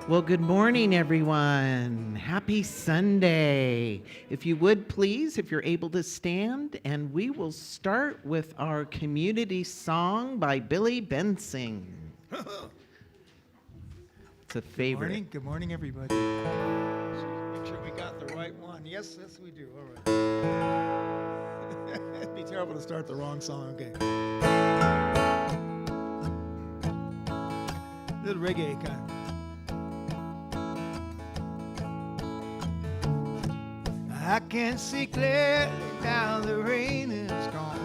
Well, good morning, everyone. Happy Sunday. If you would please, if you're able to stand, and we will start with our community song by Billy Bensing. It's a favorite. Good morning, everybody. Make sure we got the right one. Yes, we do. All right. It'd be terrible to start the wrong song. Okay. Little reggae kind. I can see clearly now the rain is gone.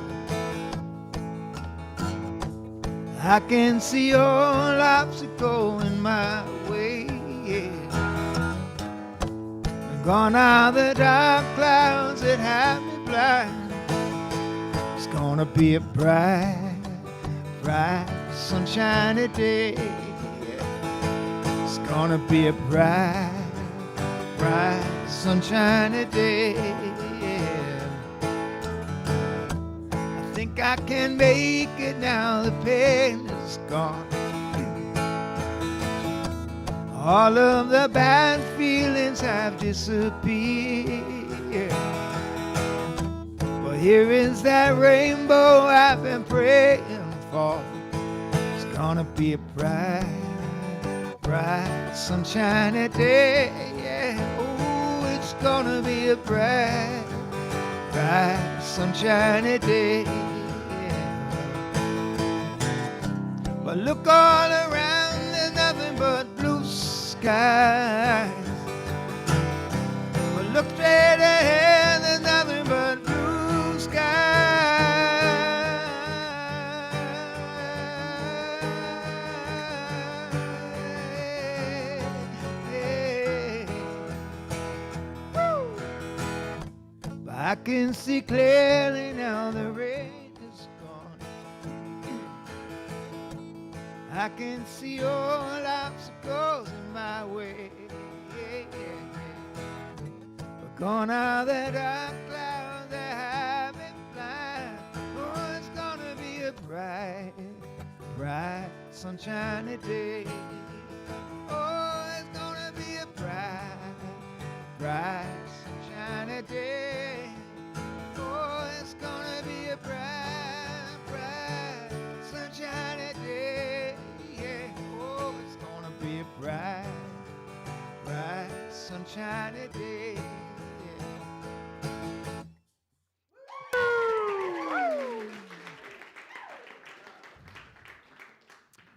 I can see all obstacle in my way. Gone are the dark clouds that have me blind. It's gonna be a bright, bright, sunshiny day. It's gonna be a bright, bright, sunshiny day. I think I can make it now, the pain is gone. All of the bad feelings have disappeared. Well, here is that rainbow I've been praying for. It's gonna be a bright, bright, sunshiny day. Oh, it's gonna be a bright, bright, sunshiny day. But look all around, there's nothing but blue skies. But look straight ahead, there's nothing but blue skies. Woo! But I can see clearly now the rain is gone. I can see all obstacles in my way. But gone are the dark clouds that have me blind. Oh, it's gonna be a bright, bright, sunshiny day. Oh, it's gonna be a bright, bright, sunshiny day. Oh, it's gonna be a bright, bright, sunshiny day. Oh, it's gonna be a bright, bright, sunshiny day.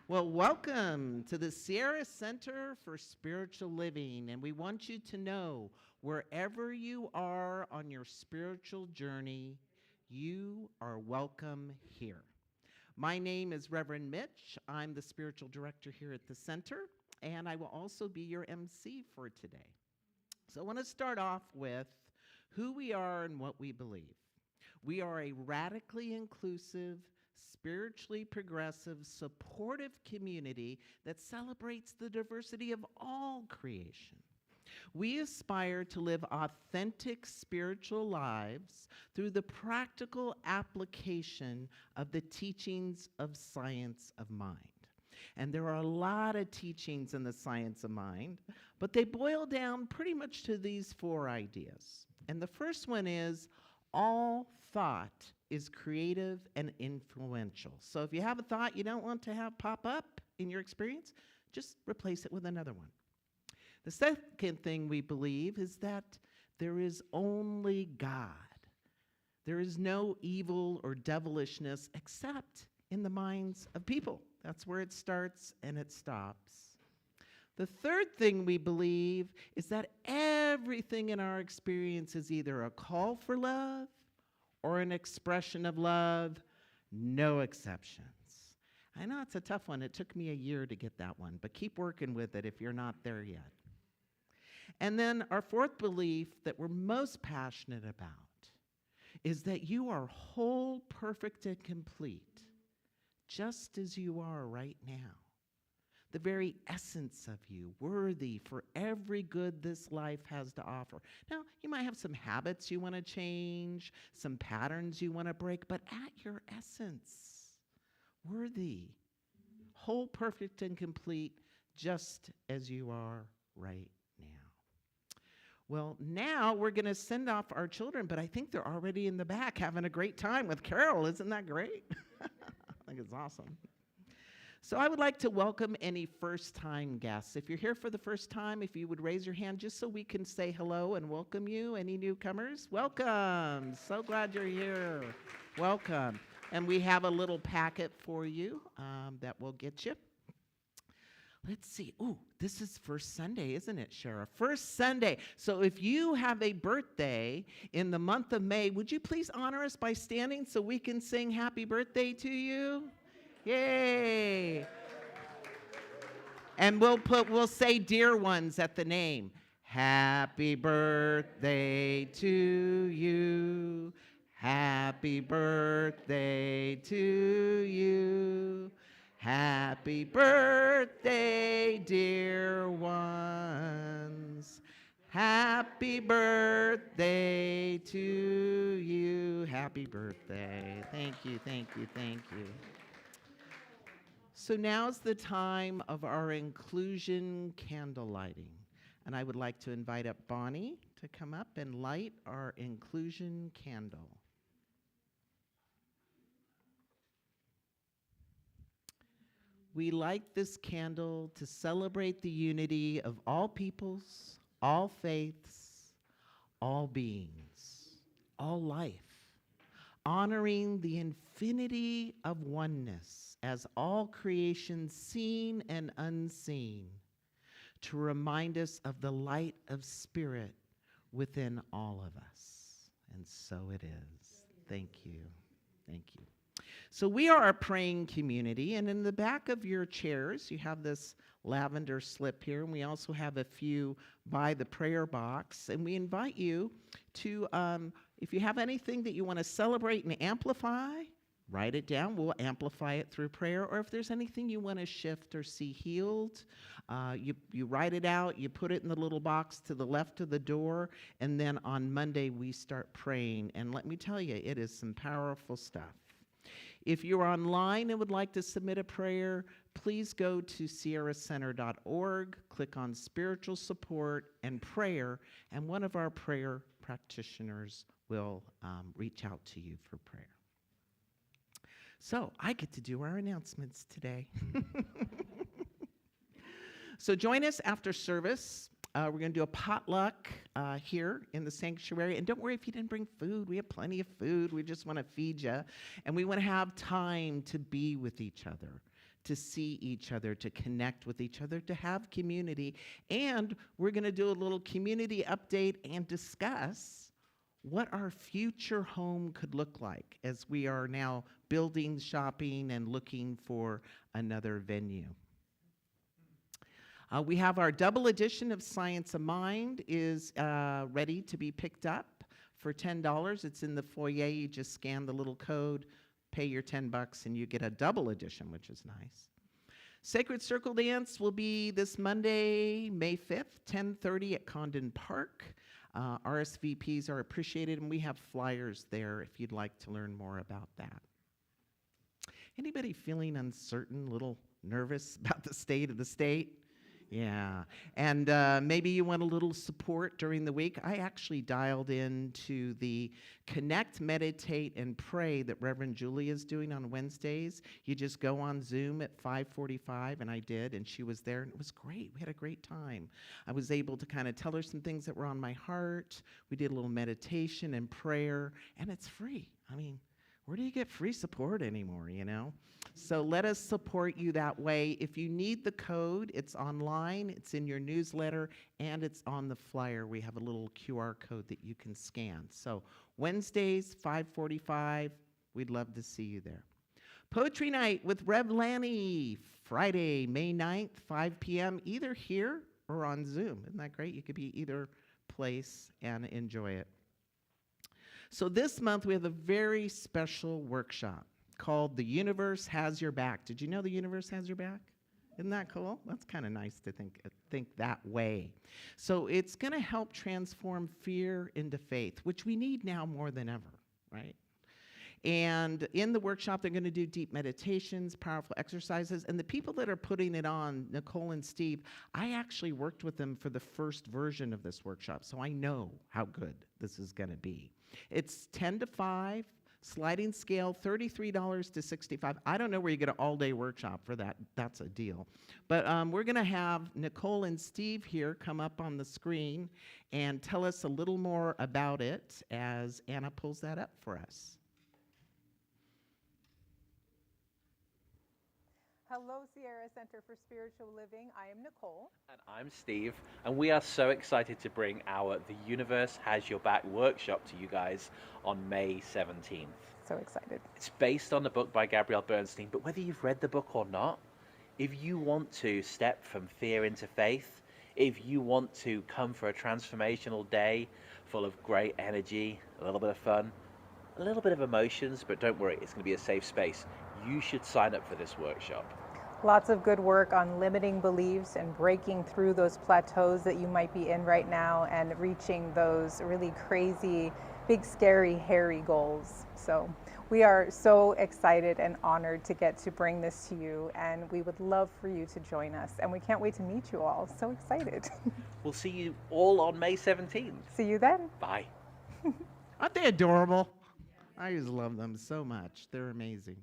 Well, welcome to the Sierra Center for Spiritual Living, and we want you to know wherever you are on your spiritual journey, you are welcome here. My name is Reverend Mitch. I'm the spiritual director here at the center, and I will also be your MC for today. So I want to start off with who we are and what we believe. We are a radically inclusive, spiritually progressive, supportive community that celebrates the diversity of all creation. We aspire to live authentic spiritual lives through the practical application of the teachings of science of mind. And there are a lot of teachings in the science of mind, but they boil down pretty much to these four ideas. And the first one is all thought is creative and influential. So if you have a thought you don't want to have pop up in your experience, just replace it with another one. The second thing we believe is that there is only God. There is no evil or devilishness except in the minds of people. That's where it starts and it stops. The third thing we believe is that everything in our experience is either a call for love or an expression of love, no exceptions. I know it's a tough one. It took me a year to get that one, but keep working with it if you're not there yet. And then our fourth belief that we're most passionate about is that you are whole, perfect, and complete, just as you are right now. The very essence of you, worthy for every good this life has to offer. Now, you might have some habits you want to change, some patterns you want to break, but at your essence, worthy, whole, perfect, and complete, just as you are right now. Well, now we're going to send off our children, but I think they're already in the back having a great time with Carol. Isn't that great? I think it's awesome. So I would like to welcome any first-time guests. If you're here for the first time, if you would raise your hand just so we can say hello and welcome you. Any newcomers? Welcome. So glad you're here. Welcome. And we have a little packet for you that will get you. Let's see. Ooh, this is first Sunday, isn't it, Sheriff? First Sunday. So if you have a birthday in the month of May, would you please honor us by standing so we can sing happy birthday to you? Yay. And we'll say dear ones at the name. Happy birthday to you. Happy birthday to you. Happy birthday, dear ones. Happy birthday to you. Happy birthday. Thank you, thank you, thank you. So now's the time of our inclusion candle lighting. And I would like to invite up Bonnie to come up and light our inclusion candle. We light this candle to celebrate the unity of all peoples, all faiths, all beings, all life, honoring the infinity of oneness as all creation seen and unseen, to remind us of the light of spirit within all of us. And so it is. Thank you. Thank you. So we are a praying community, and in the back of your chairs, you have this lavender slip here, and we also have a few by the prayer box, and we invite you to, if you have anything that you want to celebrate and amplify, write it down. We'll amplify it through prayer, or if there's anything you want to shift or see healed, you write it out, you put it in the little box to the left of the door, and then on Monday we start praying, and let me tell you, it is some powerful stuff. If you're online and would like to submit a prayer, please go to sierracenter.org, click on Spiritual Support and Prayer, and one of our prayer practitioners will reach out to you for prayer. So I get to do our announcements today. So join us after service. We're going to do a potluck here in the sanctuary. And don't worry if you didn't bring food. We have plenty of food. We just want to feed you. And we want to have time to be with each other, to see each other, to connect with each other, to have community. And we're going to do a little community update and discuss what our future home could look like as we are now building, shopping, and looking for another venue. We have our double edition of Science of Mind is ready to be picked up for $10. It's in the foyer. You just scan the little code, pay your $10, and you get a double edition, which is nice. Sacred Circle Dance will be this Monday, May 5th, 10:30 at Condon Park. RSVPs are appreciated, and we have flyers there if you'd like to learn more about that. Anybody feeling uncertain, a little nervous about the state of the state? Yeah, and maybe you want a little support during the week. I actually dialed into the Connect, Meditate, and Pray that Reverend Julie is doing on Wednesdays. You just go on Zoom at 5:45, and I did, and she was there, and it was great. We had a great time. I was able to kind of tell her some things that were on my heart. We did a little meditation and prayer, and it's free. I mean, where do you get free support anymore, you know? So let us support you that way. If you need the code, it's online, it's in your newsletter, and it's on the flyer. We have a little QR code that you can scan. So Wednesdays, 5:45, we'd love to see you there. Poetry Night with Rev Lanny, Friday, May 9th, 5 p.m., either here or on Zoom. Isn't that great? You could be either place and enjoy it. So this month we have a very special workshop called The Universe Has Your Back. Did you know the universe has your back? Isn't that cool? That's kind of nice to think that way. So it's going to help transform fear into faith, which we need now more than ever, right? And in the workshop, they're going to do deep meditations, powerful exercises. And the people that are putting it on, Nicole and Steve, I actually worked with them for the first version of this workshop, so I know how good this is going to be. It's 10 to 5. Sliding scale, $33 to $65. I don't know where you get an all-day workshop for that. That's a deal. But we're going to have Nicole and Steve here come up on the screen and tell us a little more about it as Anna pulls that up for us. Hello, Sierra Center for Spiritual Living. I am Nicole. And I'm Steve, and we are so excited to bring our The Universe Has Your Back workshop to you guys on May 17th. So excited. It's based on the book by Gabrielle Bernstein, but whether you've read the book or not, if you want to step from fear into faith, if you want to come for a transformational day full of great energy, a little bit of fun, a little bit of emotions, but don't worry, it's going to be a safe space, you should sign up for this workshop. Lots of good work on limiting beliefs and breaking through those plateaus that you might be in right now and reaching those really crazy, big, scary, hairy goals. So we are so excited and honored to get to bring this to you, and we would love for you to join us. And we can't wait to meet you all. So excited. We'll see you all on May 17th. See you then. Bye. Aren't they adorable? I just love them so much. They're amazing.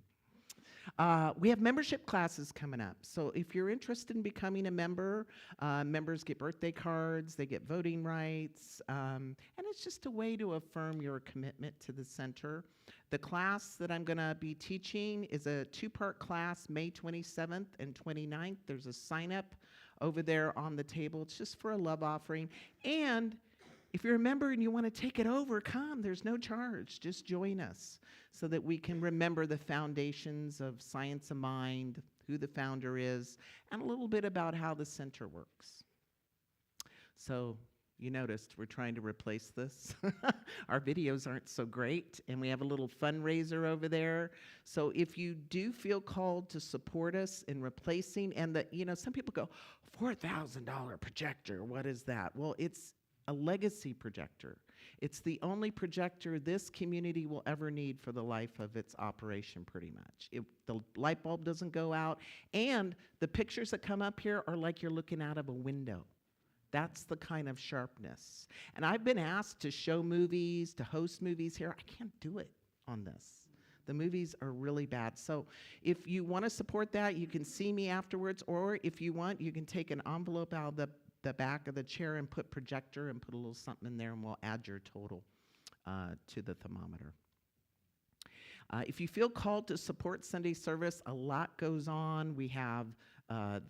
We have membership classes coming up. So if you're interested in becoming a member, members get birthday cards, they get voting rights, and it's just a way to affirm your commitment to the center. The class that I'm going to be teaching is a 2-part class, May 27th and 29th. There's a sign-up over there on the table. It's just for a love offering. And if you're a member and you want to take it over, come. There's no charge. Just join us so that we can remember the foundations of science of mind, who the founder is, and a little bit about how the center works. So you noticed we're trying to replace this. Our videos aren't so great, and we have a little fundraiser over there. So if you do feel called to support us in replacing, and some people go, $4,000 projector, what is that? Well, it's a legacy projector. It's the only projector this community will ever need for the life of its operation, pretty much. The light bulb doesn't go out, and the pictures that come up here are like you're looking out of a window. That's the kind of sharpness. And I've been asked to show movies, to host movies here. I can't do it on this. The movies are really bad. So if you want to support that, you can see me afterwards, or if you want, you can take an envelope out of the back of the chair and put projector and put a little something in there, and we'll add your total to the thermometer. If you feel called to support Sunday service, a lot goes on. We have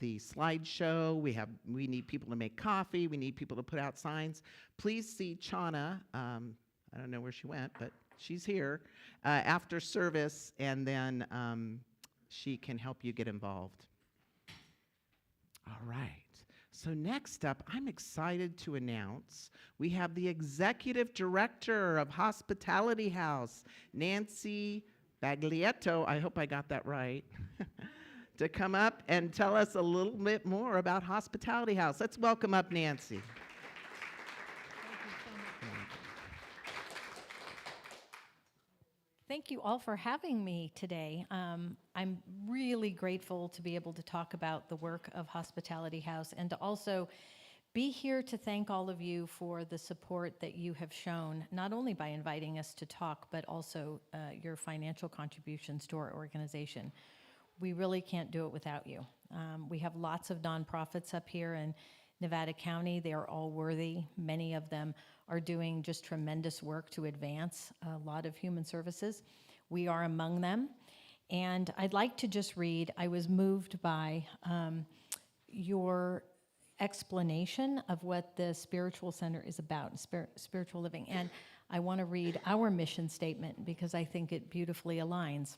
the slideshow. We need people to make coffee. We need people to put out signs. Please see Chana. I don't know where she went, but she's here after service, and then she can help you get involved. All right. So next up, I'm excited to announce we have the Executive Director of Hospitality House, Nancy Baglietto, I hope I got that right, to come up and tell us a little bit more about Hospitality House. Let's welcome up Nancy. Thank you all for having me today. I'm really grateful to be able to talk about the work of Hospitality House and to also be here to thank all of you for the support that you have shown, not only by inviting us to talk, but also your financial contributions to our organization. We really can't do it without you. We have lots of nonprofits up here in Nevada County. They are all worthy. Many of them are doing just tremendous work to advance a lot of human services. We are among them. And I'd like to just read, I was moved by your explanation of what the Spiritual Center is about, spiritual living. And I want to read our mission statement because I think it beautifully aligns.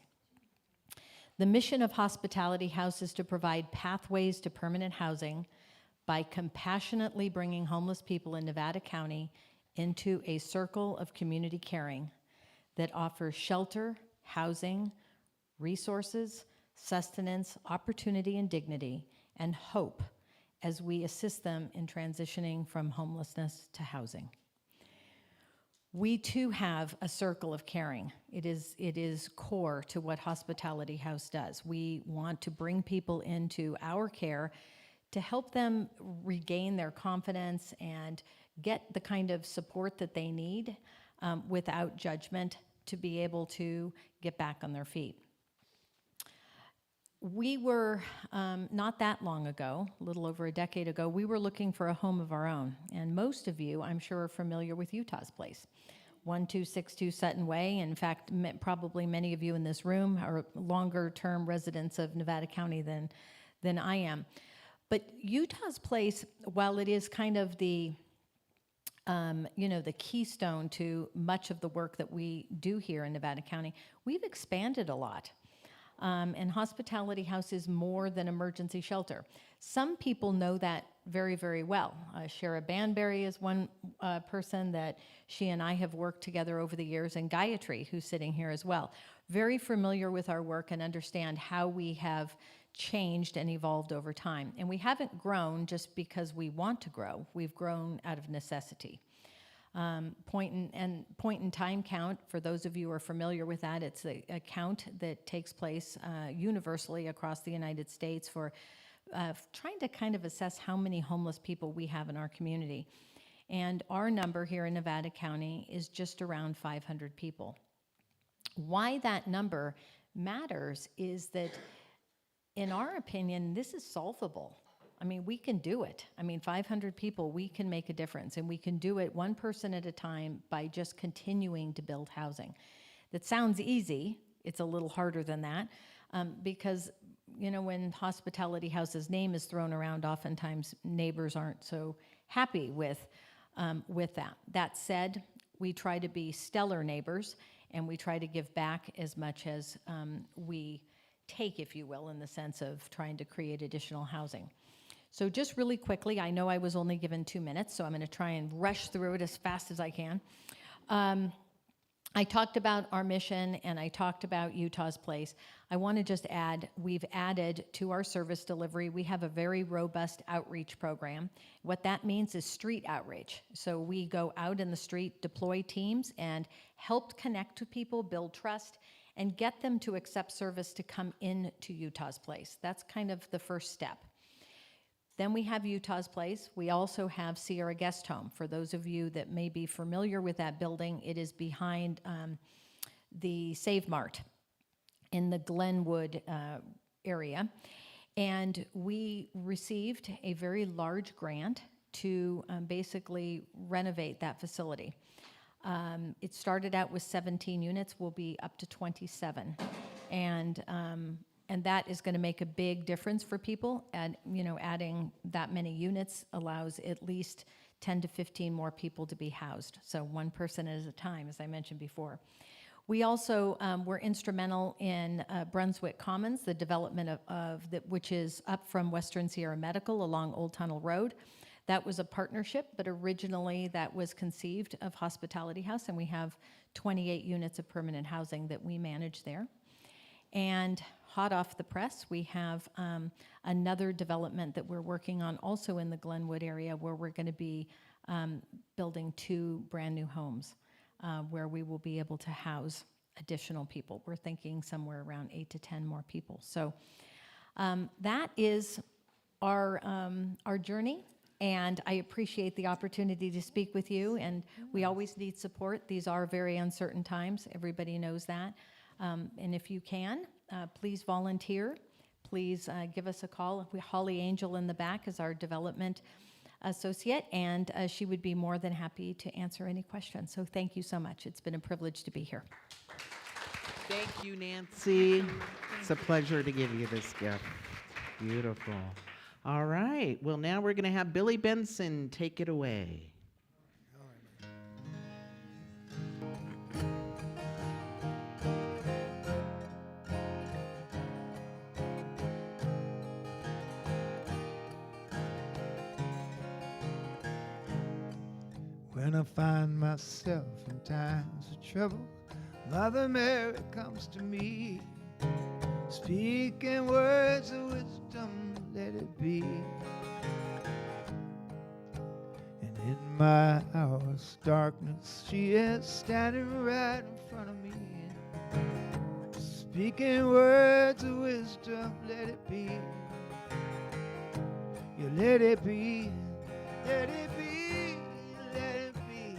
The mission of Hospitality House is to provide pathways to permanent housing by compassionately bringing homeless people in Nevada County into a circle of community caring that offers shelter, housing, resources, sustenance, opportunity and dignity, and hope as we assist them in transitioning from homelessness to housing. We too have a circle of caring. It is core to what Hospitality House does. We want to bring people into our care to help them regain their confidence and get the kind of support that they need without judgment to be able to get back on their feet. We were, not that long ago, a little over a decade ago, we were looking for a home of our own. And most of you, I'm sure, are familiar with Utah's Place, 1262 Sutton Way. In fact, probably many of you in this room are longer-term residents of Nevada County than I am. But Utah's Place, while it is kind of the the keystone to much of the work that we do here in Nevada County, we've expanded a lot. And Hospitality House is more than emergency shelter. Some people know that very, very well. Shara Banbury is one person that she and I have worked together over the years, and Gayatri, who's sitting here as well. Very familiar with our work and understand how we have changed and evolved over time. And we haven't grown just because we want to grow. We've grown out of necessity. Point in time count, for those of you who are familiar with that, it's a count that takes place universally across the United States for trying to kind of assess how many homeless people we have in our community. And our number here in Nevada County is just around 500 people. Why that number matters is that, in our opinion, this is solvable. I mean, we can do it. I mean, 500 people, we can make a difference, and we can do it one person at a time by just continuing to build housing. That sounds easy. It's a little harder than that because, when Hospitality House's name is thrown around, oftentimes neighbors aren't so happy with that. That said, we try to be stellar neighbors, and we try to give back as much as we take, if you will, in the sense of trying to create additional housing. So just really quickly, I know I was only given 2 minutes, so I'm going to try and rush through it as fast as I can. I talked about our mission, and I talked about Utah's Place. I want to just add, we've added to our service delivery, we have a very robust outreach program. What that means is street outreach. So we go out in the street, deploy teams, and help connect to people, build trust, and get them to accept service to come into Utah's Place. That's kind of the first step. Then we have Utah's Place. We also have Sierra Guest Home. For those of you that may be familiar with that building, it is behind the Save Mart in the Glenwood area. And we received a very large grant to basically renovate that facility. It started out with 17 units, will be up to 27. And that is going to make a big difference for people. And, adding that many units allows at least 10 to 15 more people to be housed. So one person at a time, as I mentioned before. We also were instrumental in Brunswick Commons, the development of that, which is up from Western Sierra Medical along Old Tunnel Road. That was a partnership, but originally that was conceived of Hospitality House, and we have 28 units of permanent housing that we manage there. And hot off the press, we have another development that we're working on also in the Glenwood area, where we're going to be building 2 brand new homes where we will be able to house additional people. We're thinking somewhere around 8 to 10 more people. So that is our journey. And I appreciate the opportunity to speak with you. And we always need support. These are very uncertain times. Everybody knows that. And if you can, please volunteer. Please give us a call. Holly Angel in the back is our development associate, and she would be more than happy to answer any questions. So thank you so much. It's been a privilege to be here. Thank you, Nancy. It's a pleasure to give you this gift. Beautiful. All right. Well, now we're going to have Billy Benson take it away. When I find myself in times of trouble, Mother Mary comes to me, speaking words of wisdom, let it be. And In my hour's darkness, she is standing right in front of me, speaking words of wisdom. Let it be. You let it be. Let it be. Let it be.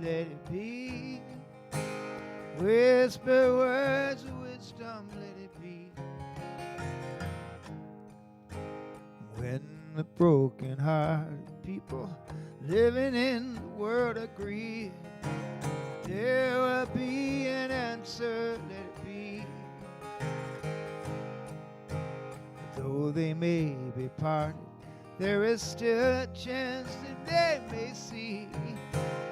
Let it be. Whisper words of wisdom. Let it be. When the broken-hearted people living in the world agree, there will be an answer. Let it be. Though they may be parted, there is still a chance that they may see.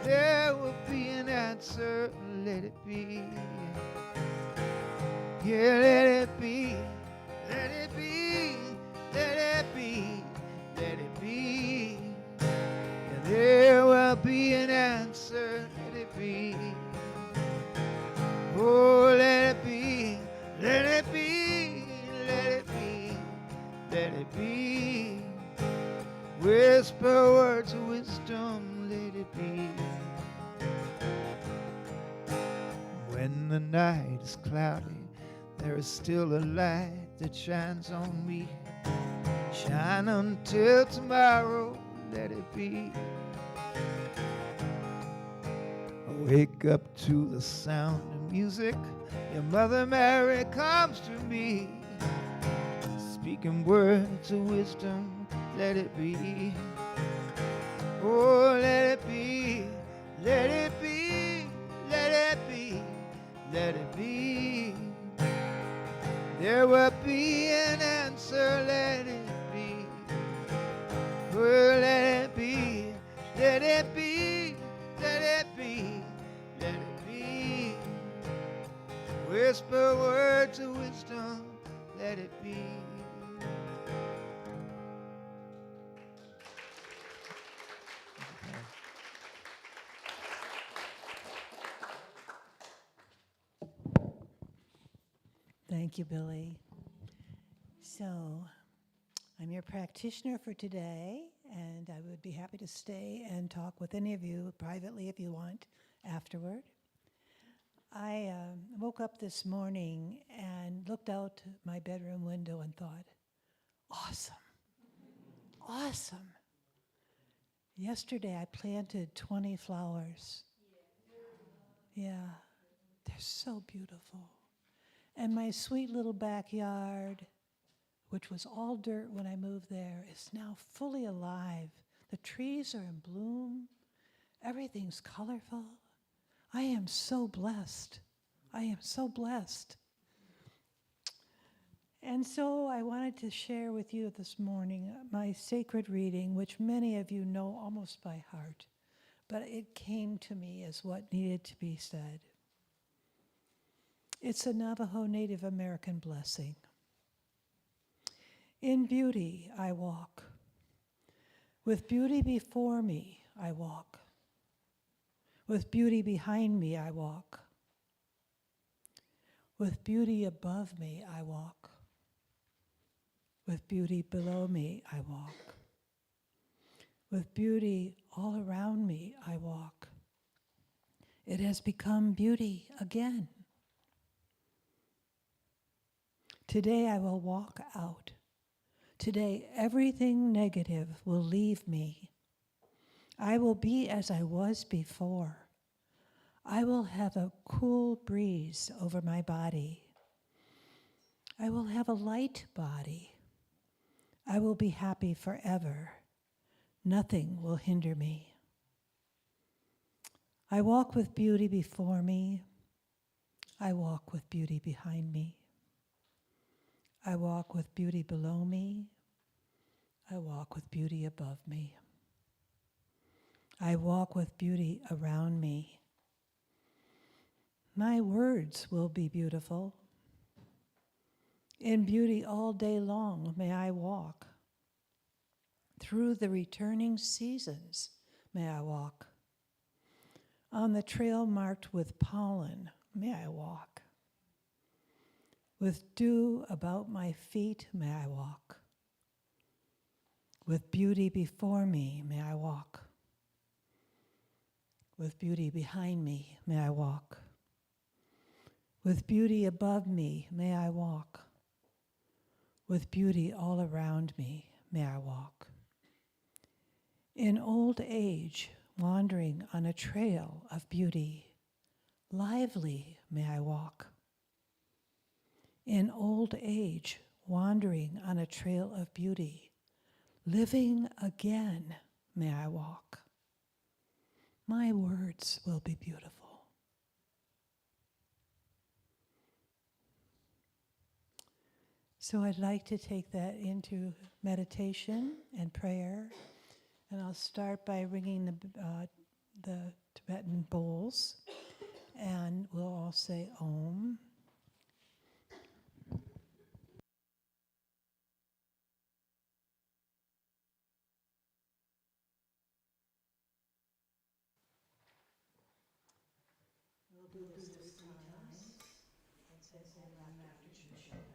There will be an answer. Let it be. Yeah, let it be. Let it be. Let it be. Let it be. And there will be an answer. Let it be. Oh, let it be. Let it be. Let it be. Let it be. Whisper words of wisdom. Let it be. When the night is cloudy, there is still a light that shines on me. Shine until tomorrow, let it be. I wake up to the sound of music. Your Mother Mary comes to me, speaking words of wisdom, let it be. Oh, let it be, let it be, let it be, let it be. There will be an answer, let it be. Oh, let it be, let it be, let it be, let it be. Whisper words of wisdom, let it be. Thank you, Billy. So, I'm your practitioner for today, and I would be happy to stay and talk with any of you privately if you want afterward. I woke up this morning and looked out my bedroom window and thought, awesome, awesome. Yesterday I planted 20 flowers. Yeah, they're so beautiful. And my sweet little backyard, which was all dirt when I moved there, is now fully alive. The trees are in bloom. Everything's colorful. I am so blessed. I am so blessed. And so I wanted to share with you this morning my sacred reading, which many of you know almost by heart, but it came to me as what needed to be said. It's a Navajo Native American blessing. In beauty I walk. With beauty before me I walk. With beauty behind me I walk. With beauty above me I walk. With beauty below me I walk. With beauty all around me I walk. It has become beauty again. Today I will walk out. Today everything negative will leave me. I will be as I was before. I will have a cool breeze over my body. I will have a light body. I will be happy forever. Nothing will hinder me. I walk with beauty before me. I walk with beauty behind me. I walk with beauty below me. I walk with beauty above me. I walk with beauty around me. My words will be beautiful. In beauty all day long may I walk. Through the returning seasons may I walk. On the trail marked with pollen may I walk. With dew about my feet may I walk. With beauty before me may I walk. With beauty behind me, may I walk. With beauty above me, may I walk. With beauty all around me, may I walk. In old age, wandering on a trail of beauty, lively may I walk. In old age, wandering on a trail of beauty, living again may I walk. My words will be beautiful. So I'd like to take that into meditation and prayer. And I'll start by ringing the Tibetan bowls. And we'll all say Om. We'll do this 3 times. And say Om after each bell.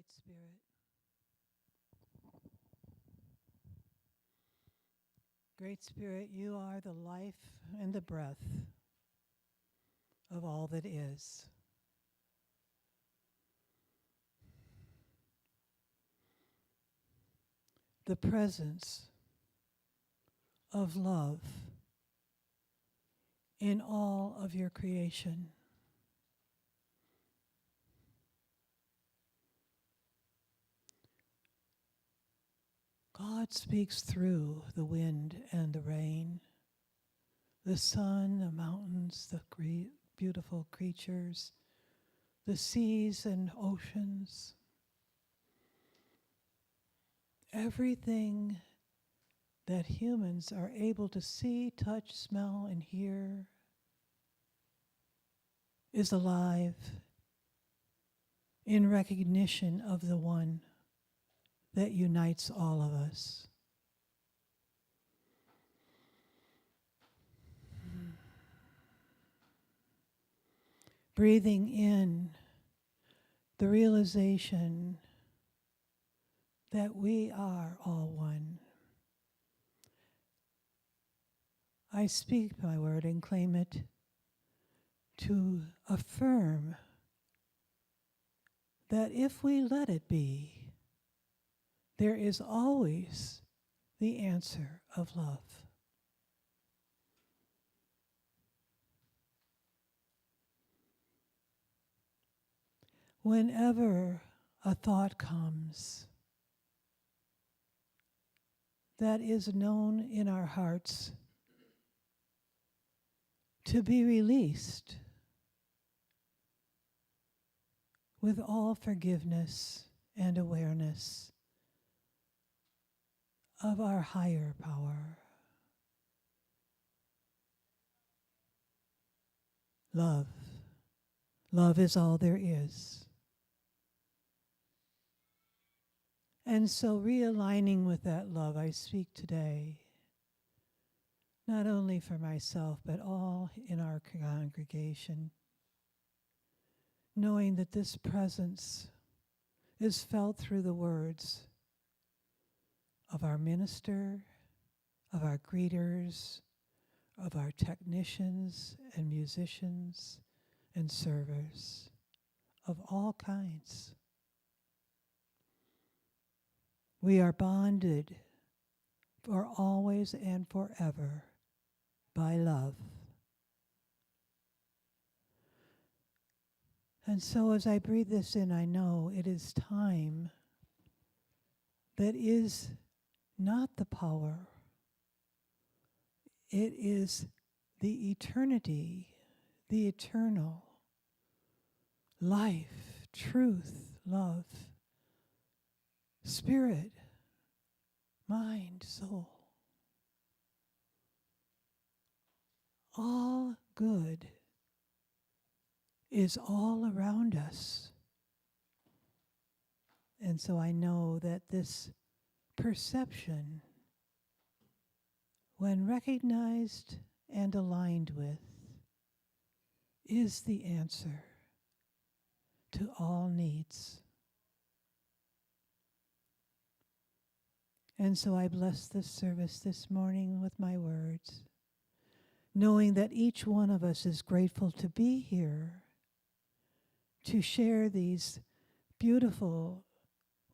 Great Spirit. Great Spirit, you are the life and the breath of all that is. The presence of love in all of your creation. God speaks through the wind and the rain, the sun, the mountains, the beautiful creatures, the seas and oceans. Everything that humans are able to see, touch, smell, and hear is alive in recognition of the one that unites all of us. Breathing in the realization that we are all one. I speak my word and claim it to affirm that if we let it be, there is always the answer of love. Whenever a thought comes that is known in our hearts to be released with all forgiveness and awareness of our higher power. Love. Love is all there is. And so realigning with that love, I speak today, not only for myself, but all in our congregation, knowing that this presence is felt through the words of our minister, of our greeters, of our technicians and musicians and servers of all kinds. We are bonded for always and forever by love. And so as I breathe this in, I know it is time that is not the power. It is the eternity, the eternal life, truth, love, spirit, mind, soul. All good is all around us. And so I know that this perception, when recognized and aligned with, is the answer to all needs. And so I bless this service this morning with my words, knowing that each one of us is grateful to be here, to share these beautiful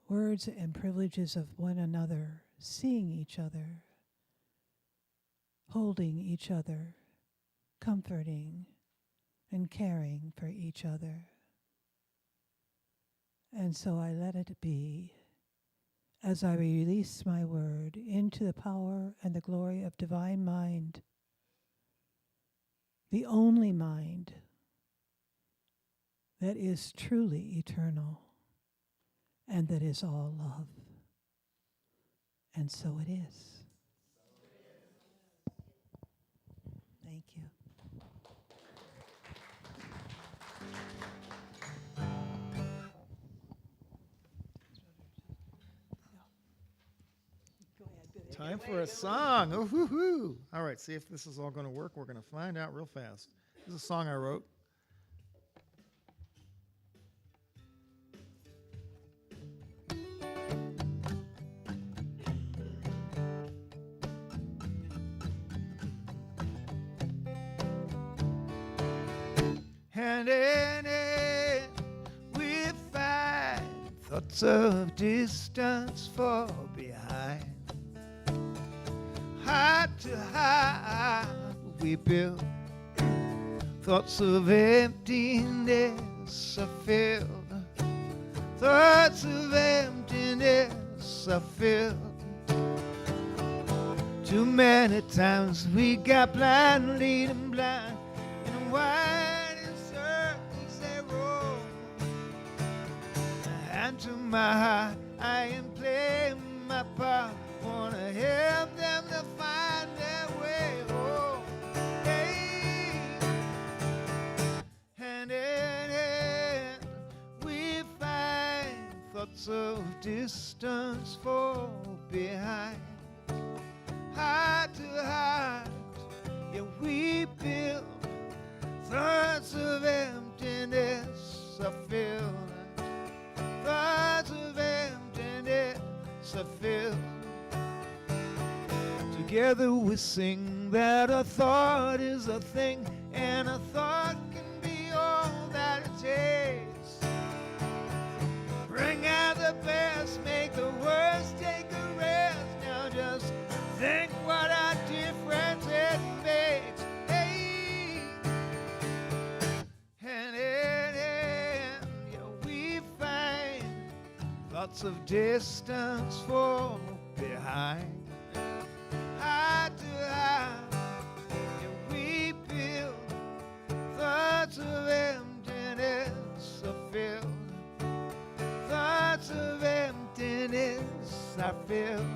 words and privileges of one another, seeing each other, holding each other, comforting and caring for each other. And so I let it be as I release my word into the power and the glory of divine mind, the only mind that is truly eternal and that is all love. And so it is. Thank you. Time for a song. Oh, hoo-hoo. All right, see if this is all going to work. We're going to find out real fast. This is a song I wrote. And in it we find thoughts of distance fall behind. Heart to heart we build, thoughts of emptiness are filled. Thoughts of emptiness are filled. Too many times we got blind, leading blind, and wide in circles they roll. And to my heart I am playing my part, wanna help them to find their way home. Hey. And in it we find thoughts of distance fall behind. Heart to heart, yeah, we build. Thoughts of emptiness are filled. Thoughts of emptiness are filled. Together we sing that a thought is a thing, and a thought can be all that it takes. Bring out the best, make the worst take a rest. Now just think what a difference it makes. Hey. And in it, yeah, we find lots of distance fall behind. Heart to heart, yeah, we build. Thoughts of emptiness are filled. Thoughts of emptiness are filled.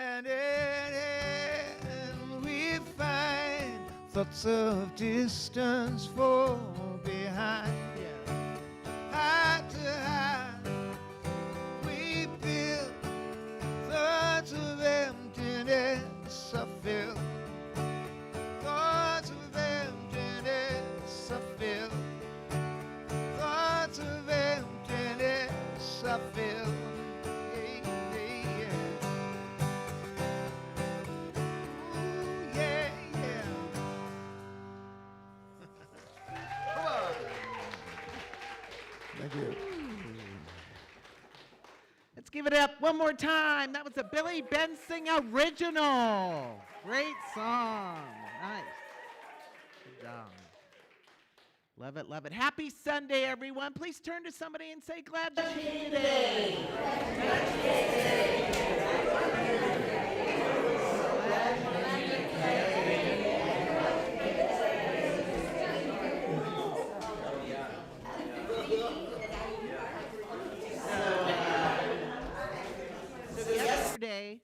And in it we find thoughts of distance fall behind. Yeah. Heart to heart we build. Thoughts of emptiness are filled. Thoughts of emptiness are filled. Thoughts of emptiness are filled. Thank you. Let's give it up one more time. That was a Billy Bensing original. Great song. Nice. Good job. Love it, love it. Happy Sunday, everyone. Please turn to somebody and say, glad to see you today. Yesterday,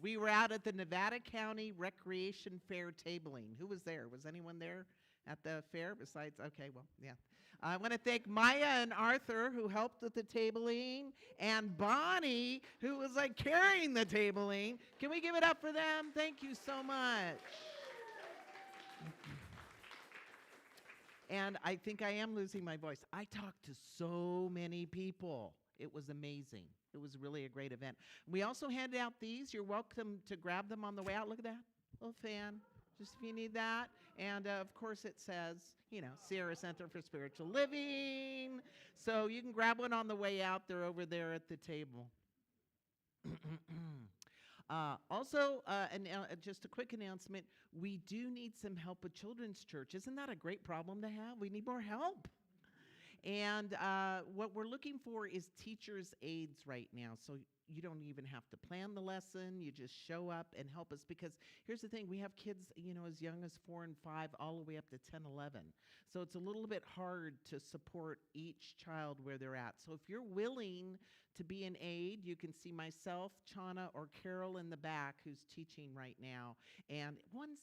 we were out at the Nevada County Recreation Fair tabling. Who was there? Was anyone there at the fair besides? Okay, well, yeah. I want to thank Maya and Arthur, who helped with the tabling, and Bonnie, who was like carrying the tabling. Can we give it up for them? Thank you so much. And I think I am losing my voice. I talked to so many people. It was amazing. It was really a great event. We also handed out these. You're welcome to grab them on the way out. Look at that little fan, just if you need that. And of course it says, you know, Sierra Center for Spiritual Living. So you can grab one on the way out. They're over there at the table. Just a quick announcement. We do need some help with Children's Church. Isn't that a great problem to have? We need more help. And what we're looking for is teachers' aides right now. So you don't even have to plan the lesson. You just show up and help us. Because here's the thing. We have kids, you know, as young as 4 and 5 all the way up to 10, 11. So it's a little bit hard to support each child where they're at. So if you're willing to be an aide, you can see myself, Chana, or Carol in the back who's teaching right now. And one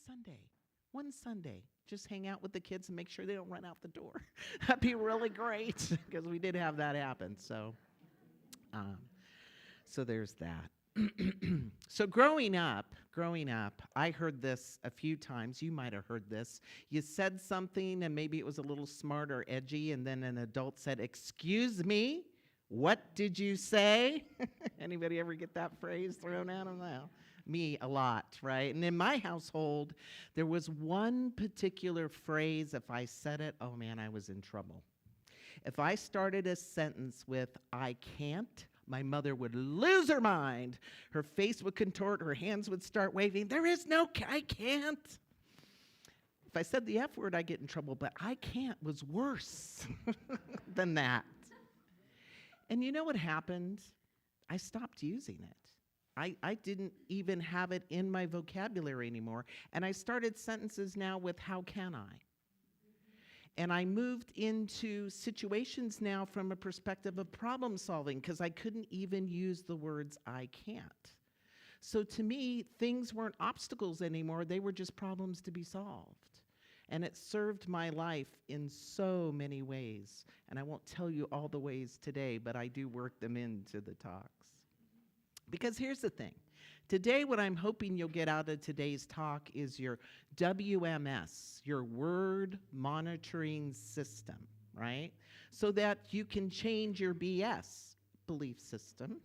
Sunday, just hang out with the kids and make sure they don't run out the door. That'd be really great because we did have that happen. So So there's that. So growing up, I heard this a few times. You might have heard this. You said something and maybe it was a little smart or edgy, and then an adult said, "Excuse me, what did you say?" Anybody ever get that phrase thrown at them? Well, me a lot, right? And in my household, there was one particular phrase, if I said it, oh man, I was in trouble. If I started a sentence with "I can't," my mother would lose her mind. Her face would contort, her hands would start waving. There is no I can't. If I said the F word, I'd get in trouble, but "I can't" was worse than that. And you know what happened? I stopped using it. I didn't even have it in my vocabulary anymore. And I started sentences now with "how can I?" And I moved into situations now from a perspective of problem solving because I couldn't even use the words "I can't." So to me, things weren't obstacles anymore. They were just problems to be solved. And it served my life in so many ways. And I won't tell you all the ways today, but I do work them into the talks. Because here's the thing. Today, what I'm hoping you'll get out of today's talk is your WMS, your word monitoring system, right? So that you can change your BS, belief system,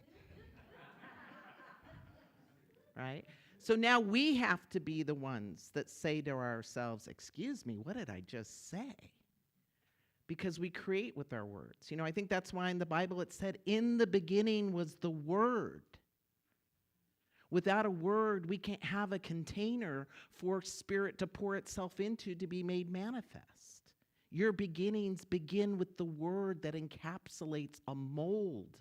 right? So now we have to be the ones that say to ourselves, "Excuse me, what did I just say?" Because we create with our words. You know, I think that's why in the Bible it said, "In the beginning was the Word." Without a word, we can't have a container for Spirit to pour itself into to be made manifest. Your beginnings begin with the word that encapsulates a mold,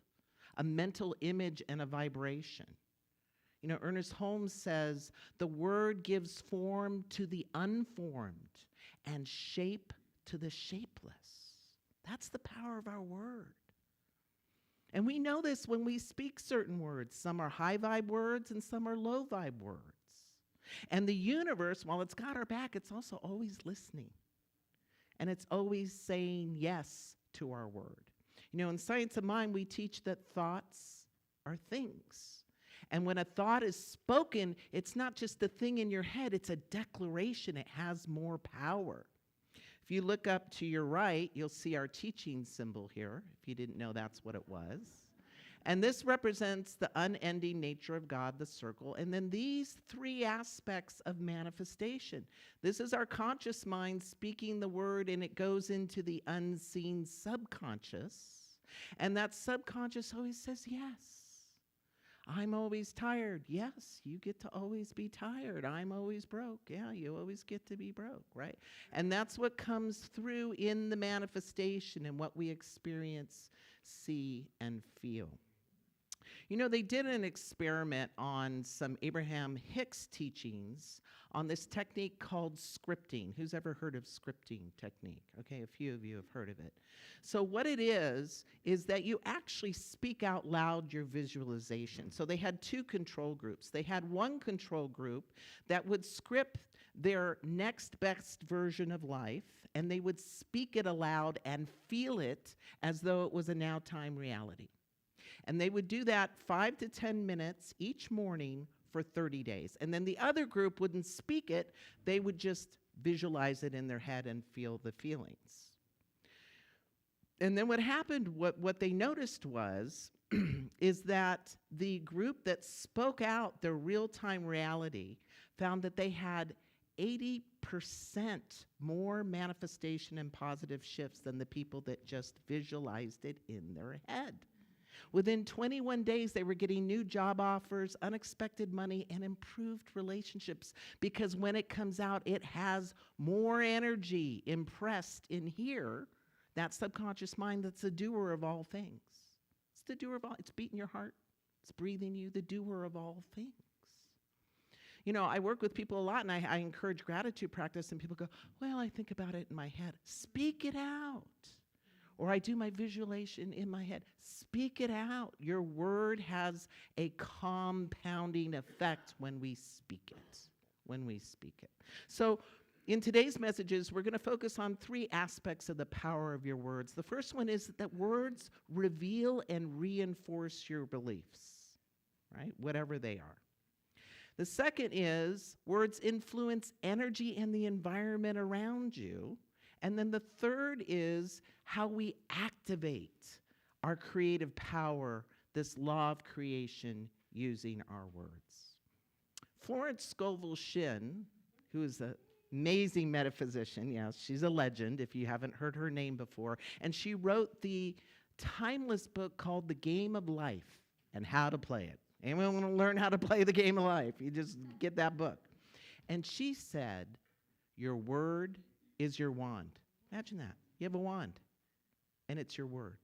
a mental image, and a vibration. You know, Ernest Holmes says, "The word gives form to the unformed and shape to the shapeless." That's the power of our word. And we know this when we speak certain words. Some are high vibe words and some are low vibe words. And the universe, while it's got our back, it's also always listening. And it's always saying yes to our word. You know, in Science of Mind, we teach that thoughts are things. And when a thought is spoken, it's not just a thing in your head, it's a declaration. It has more power. If you look up to your right, you'll see our teaching symbol here, if you didn't know that's what it was. And this represents the unending nature of God, the circle, and then these three aspects of manifestation. This is our conscious mind speaking the word, and it goes into the unseen subconscious. And that subconscious always says yes. I'm always tired. Yes, you get to always be tired. I'm always broke. Yeah, you always get to be broke, right? And that's what comes through in the manifestation and what we experience, see, and feel. You know, they did an experiment on some Abraham Hicks teachings on this technique called scripting. Who's ever heard of scripting technique? Okay, a few of you have heard of it. So what it is that you actually speak out loud your visualization. So they had two control groups. They had one control group that would script their next best version of life, and they would speak it aloud and feel it as though it was a now time reality. And they would do that 5 to 10 minutes each morning for 30 days. And then the other group wouldn't speak it. They would just visualize it in their head and feel the feelings. And then what happened, what they noticed was, is that the group that spoke out their real-time reality found that they had 80% more manifestation and positive shifts than the people that just visualized it in their head. Within 21 days, they were getting new job offers, unexpected money, and improved relationships because when it comes out, it has more energy impressed in here, that subconscious mind that's the doer of all things. It's the doer of all, it's beating your heart, it's breathing you, the doer of all things. You know, I work with people a lot, and I encourage gratitude practice, and people go, "Well, I think about it in my head." Speak it out. Or I do my visualization in my head. Speak it out. Your word has a compounding effect when we speak it. When we speak it. So in today's messages, we're going to focus on three aspects of the power of your words. The first one is that words reveal and reinforce your beliefs. right? Whatever they are. The second is words influence energy and the environment around you. And then the third is how we activate our creative power, this law of creation, using our words. Florence Scovel Shinn, who is an amazing metaphysician, yes, she's a legend if you haven't heard her name before, and she wrote the timeless book called The Game of Life and How to Play It. Anyone want to learn how to play the game of life? You just get that book. And she said, your word is your wand. Imagine that. You have a wand, and it's your word,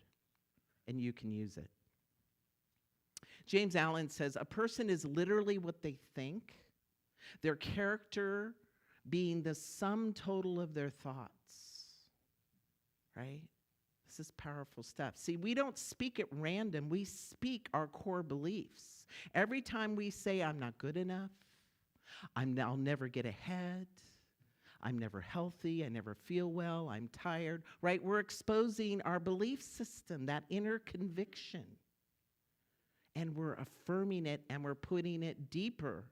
and you can use it. James Allen says, a person is literally what they think, their character being the sum total of their thoughts, right? This is powerful stuff. See, we don't speak at random. We speak our core beliefs. Every time we say, I'm not good enough, I'll never get ahead, I'm never healthy, I never feel well, I'm tired, right? We're exposing our belief system, that inner conviction. And we're affirming it, and we're putting it deeper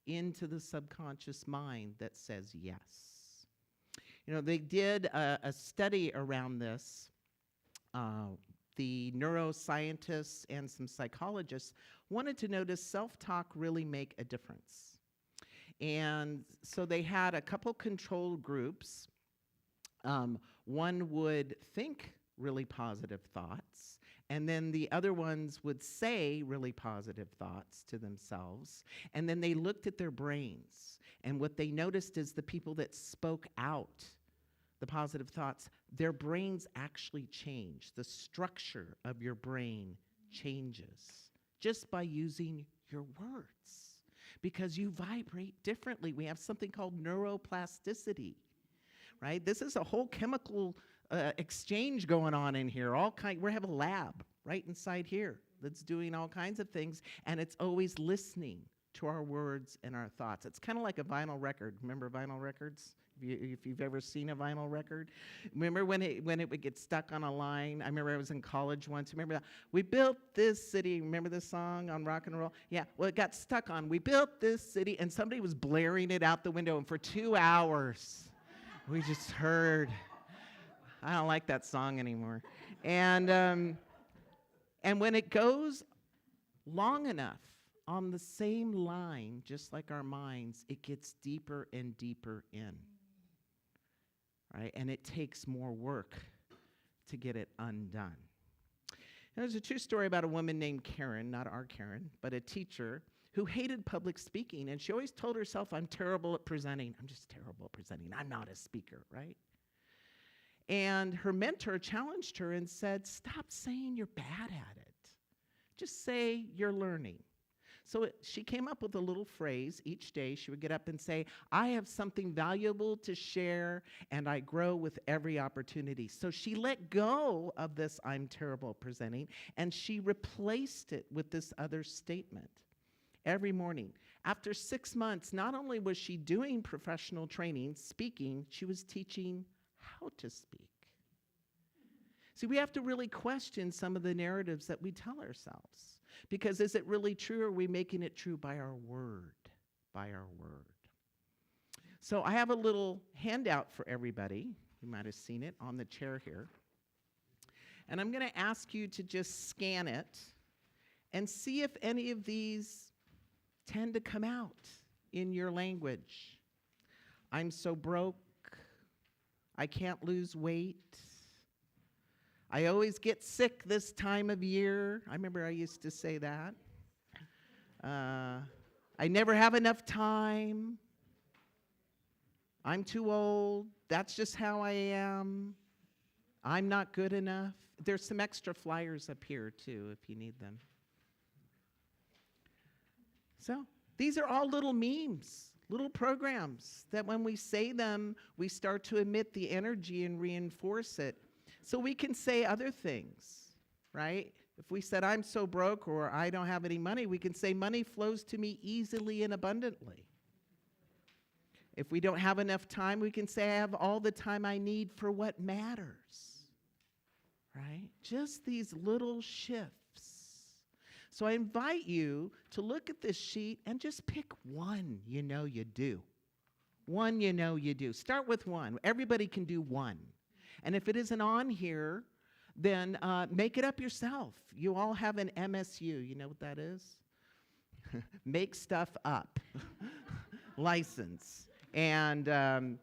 into the subconscious mind that says yes. You know, they did a study around this. The neuroscientists and some psychologists wanted to know, does self-talk really make a difference? And so they had a couple control groups. One would think really positive thoughts, and then the other ones would say really positive thoughts to themselves. And then they looked at their brains, and what they noticed is the people that spoke out the positive thoughts, their brains actually change. The structure of your brain changes just by using your words, because you vibrate differently. We have something called neuroplasticity, right? This is a whole chemical exchange going on in here. We have a lab right inside here that's doing all kinds of things, and it's always listening to our words and our thoughts. It's kind of like a vinyl record. Remember vinyl records? If you've ever seen a vinyl record, remember when it would get stuck on a line? I remember I was in college once. Remember that? We built this city. Remember this song on rock and roll? Yeah. Well, it got stuck on. We built this city, and somebody was blaring it out the window, and for 2 hours, we just heard. I don't like that song anymore. And when it goes long enough on the same line, just like our minds, it gets deeper and deeper in. Right? And it takes more work to get it undone. There's a true story about a woman named Karen, not our Karen, but a teacher who hated public speaking, and she always told herself, I'm terrible at presenting. I'm just terrible at presenting. I'm not a speaker, right? And her mentor challenged her and said, stop saying you're bad at it. Just say you're learning. So she came up with a little phrase. Each day she would get up and say, I have something valuable to share, and I grow with every opportunity. So she let go of this I'm terrible at presenting, and she replaced it with this other statement every morning. After 6 months, not only was she doing professional training, speaking, she was teaching how to speak. See, we have to really question some of the narratives that we tell ourselves. Because is it really true, or are we making it true by our word? By our word. So I have a little handout for everybody. You might have seen it on the chair here. And I'm going to ask you to just scan it and see if any of these tend to come out in your language. I'm so broke. I can't lose weight. I always get sick this time of year. I remember I used to say that. I never have enough time. I'm too old. That's just how I am. I'm not good enough. There's some extra flyers up here, too, if you need them. So these are all little memes, little programs that when we say them, we start to emit the energy and reinforce it. So we can say other things, right? If we said, I'm so broke, or I don't have any money, we can say, money flows to me easily and abundantly. If we don't have enough time, we can say, I have all the time I need for what matters, right? Just these little shifts. So I invite you to look at this sheet and just pick one you know you do. One you know you do. Start with one. Everybody can do one. And if it isn't on here, then make it up yourself. You all have an MSU. You know what that is? Make stuff up. License. And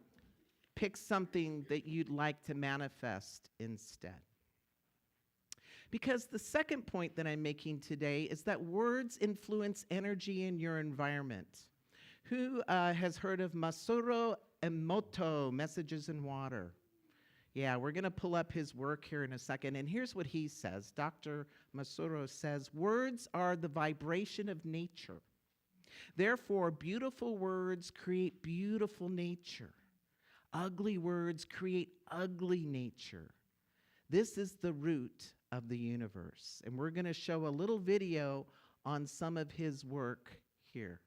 pick something that you'd like to manifest instead. Because the second point that I'm making today is that words influence energy in your environment. Who has heard of Masaru Emoto, Messages in Water? Yeah, we're going to pull up his work here in a second. And here's what he says. Dr. Masaru says, words are the vibration of nature. Therefore, beautiful words create beautiful nature. Ugly words create ugly nature. This is the root of the universe. And we're going to show a little video on some of his work here.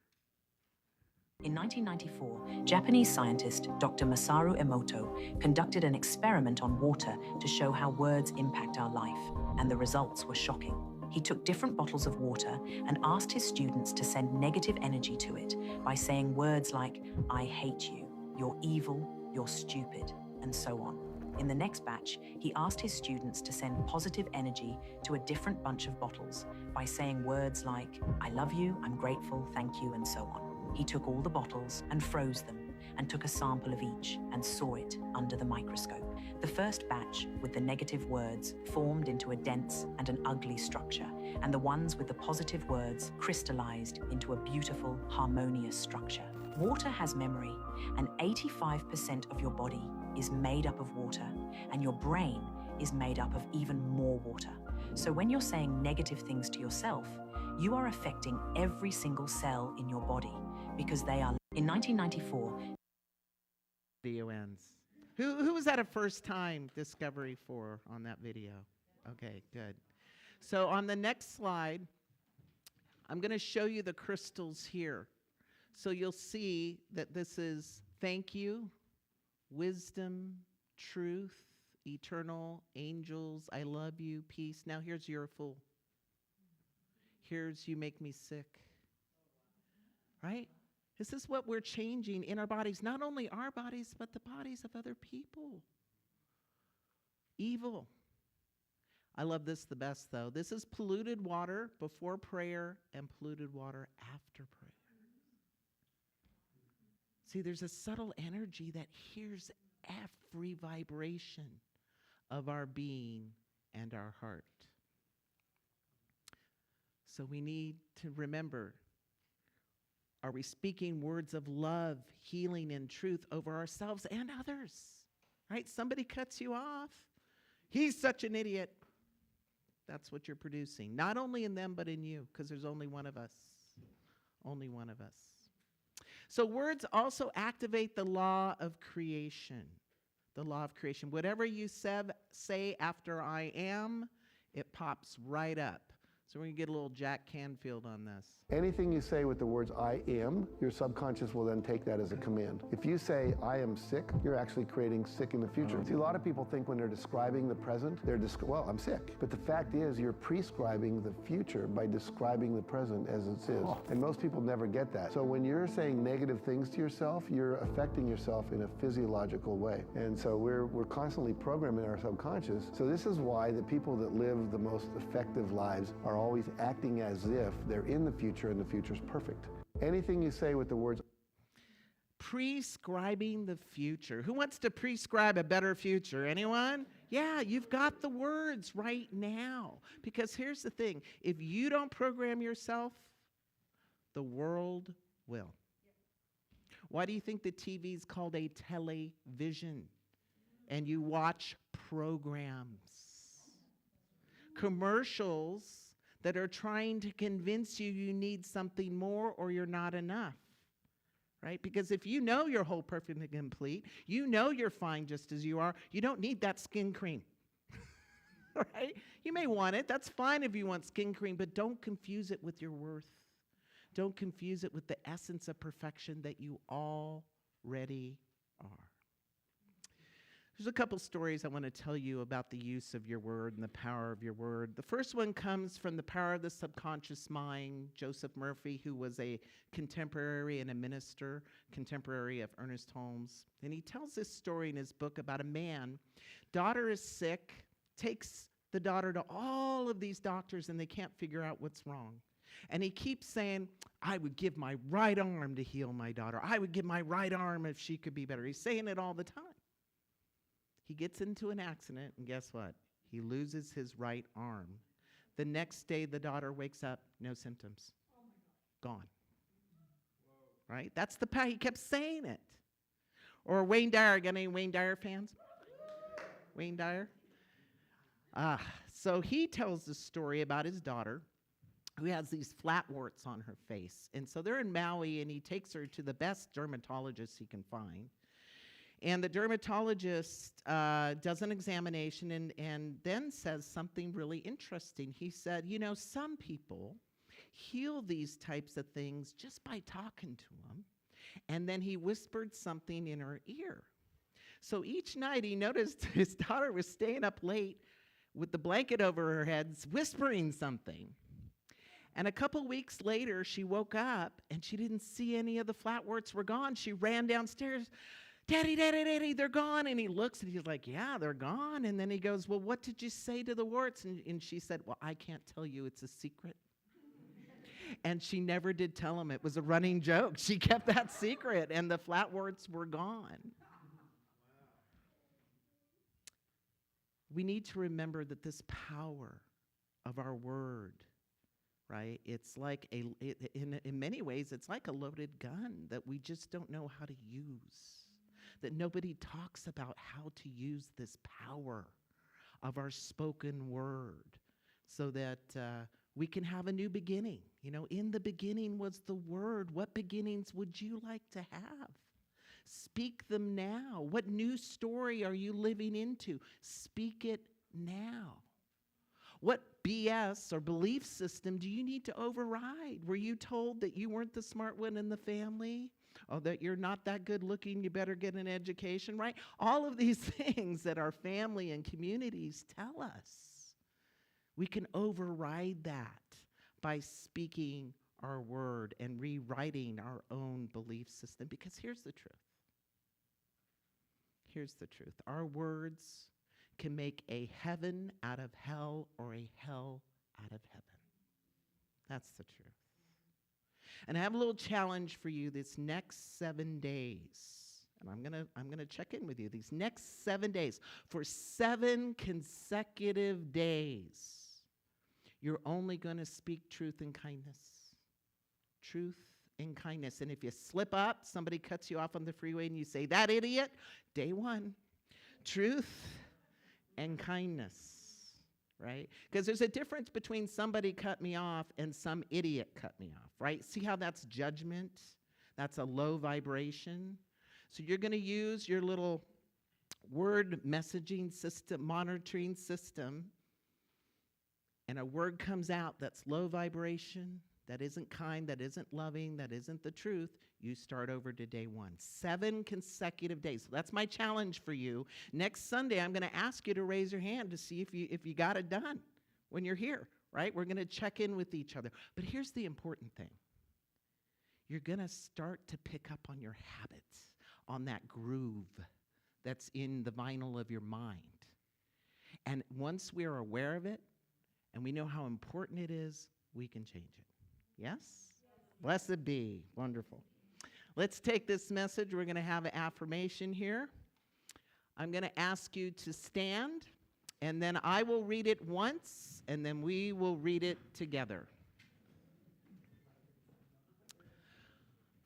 In 1994, Japanese scientist Dr. Masaru Emoto conducted an experiment on water to show how words impact our life, and the results were shocking. He took different bottles of water and asked his students to send negative energy to it by saying words like, "I hate you," "You're evil," "You're stupid," and so on. In the next batch, he asked his students to send positive energy to a different bunch of bottles by saying words like, "I love you," "I'm grateful," "Thank you," and so on. He took all the bottles and froze them and took a sample of each and saw it under the microscope. The first batch with the negative words formed into a dense and an ugly structure, and the ones with the positive words crystallized into a beautiful, harmonious structure. Water has memory, and 85% of your body is made up of water, and your brain is made up of even more water. So when you're saying negative things to yourself, you are affecting every single cell in your body because they are. In 1994, Video ends. Who was that a first time discovery for on that video? Okay, good. So on the next slide, I'm going to show you the crystals here. So you'll see that this is thank you, wisdom, truth, eternal, angels, I love you, peace. Now here's you're a fool. Here's you make me sick. Right? This is what we're changing in our bodies, not only our bodies, but the bodies of other people. Evil. I love this the best, though. This is polluted water before prayer and polluted water after prayer. See, there's a subtle energy that hears every vibration of our being and our heart. So we need to remember, are we speaking words of love, healing, and truth over ourselves and others? Right? Somebody cuts you off. He's such an idiot. That's what you're producing. Not only in them, but in you, because there's only one of us. Only one of us. So words also activate the law of creation. The law of creation. Whatever you say after I am, it pops right up. So we're going to get a little Jack Canfield on this. Anything you say with the words I am, your subconscious will then take that as a command. If you say I am sick, you're actually creating sick in the future. See, a lot of people think when they're describing the present, well, I'm sick. But the fact is you're prescribing the future by describing the present as it is. And most people never get that. So when you're saying negative things to yourself, you're affecting yourself in a physiological way. And so we're constantly programming our subconscious. So this is why the people that live the most effective lives are always acting as if they're in the future and the future's perfect. Anything you say with the words prescribing the future. Who wants to prescribe a better future? Anyone? Yeah, you've got the words right now. Because here's the thing. If you don't program yourself, the world will. Why do you think the TV is called a television? And you watch programs. Commercials that are trying to convince you you need something more or you're not enough, right? Because if you know you're whole, perfect, and complete, you know you're fine just as you are, you don't need that skin cream, right? You may want it. That's fine if you want skin cream, but don't confuse it with your worth. Don't confuse it with the essence of perfection that you already are. There's a couple stories I want to tell you about the use of your word and the power of your word. The first one comes from The Power of the Subconscious Mind, Joseph Murphy, who was a contemporary and a minister, contemporary of Ernest Holmes. And he tells this story in his book about a man. Daughter is sick, takes the daughter to all of these doctors, and they can't figure out what's wrong. And he keeps saying, I would give my right arm to heal my daughter. I would give my right arm if she could be better. He's saying it all the time. He gets into an accident, and guess what? He loses his right arm. The next day, the daughter wakes up, no symptoms. Gone. Right? That's the power. He kept saying it. Or Wayne Dyer. Got any Wayne Dyer fans? Wayne Dyer? So he tells the story about his daughter who has these flat warts on her face. And so they're in Maui, and he takes her to the best dermatologist he can find. And the dermatologist does an examination and then says something really interesting. He said, you know, some people heal these types of things just by talking to them. And then he whispered something in her ear. So each night he noticed his daughter was staying up late with the blanket over her head, whispering something. And a couple weeks later, she woke up and she didn't see any of the flat warts were gone. She ran downstairs. Daddy, Daddy, Daddy, they're gone. And he looks and he's like, yeah, they're gone. And then he goes, well, what did you say to the warts? And she said, well, I can't tell you. It's a secret. And she never did tell him. It was a running joke. She kept that secret, and the flat warts were gone. We need to remember that this power of our word, right? It's like in many ways, it's like a loaded gun that we just don't know how to use. That nobody talks about how to use this power of our spoken word so that we can have a new beginning. You know, in the beginning was the word. What beginnings would you like to have? Speak them now. What new story are you living into? Speak it now. What BS or belief system do you need to override? Were you told that you weren't the smart one in the family? Or that you're not that good looking, you better get an education, right? All of these things that our family and communities tell us. We can override that by speaking our word and rewriting our own belief system. Because here's the truth. Here's the truth. Our words can make a heaven out of hell or a hell out of heaven. That's the truth. And I have a little challenge for you this next 7 days. And I'm gonna check in with you these next 7 days. For 7 consecutive days, you're only gonna speak truth and kindness. Truth and kindness. And if you slip up, somebody cuts you off on the freeway and you say, that idiot, day 1. Truth and kindness, right? Because there's a difference between somebody cut me off and some idiot cut me off, right? See how that's judgment? That's a low vibration. So you're going to use your little word messaging system, monitoring system, and a word comes out that's low vibration, that isn't kind, that isn't loving, that isn't the truth, you start over to day 1. 7 consecutive days. So that's my challenge for you. Next Sunday, I'm going to ask you to raise your hand to see if you got it done when you're here, right? We're going to check in with each other. But here's the important thing. You're going to start to pick up on your habits, on that groove that's in the vinyl of your mind. And once we're aware of it and we know how important it is, we can change it. Yes? Blessed be. Wonderful. Let's take this message. We're going to have an affirmation here. I'm going to ask you to stand, and then I will read it once, and then we will read it together.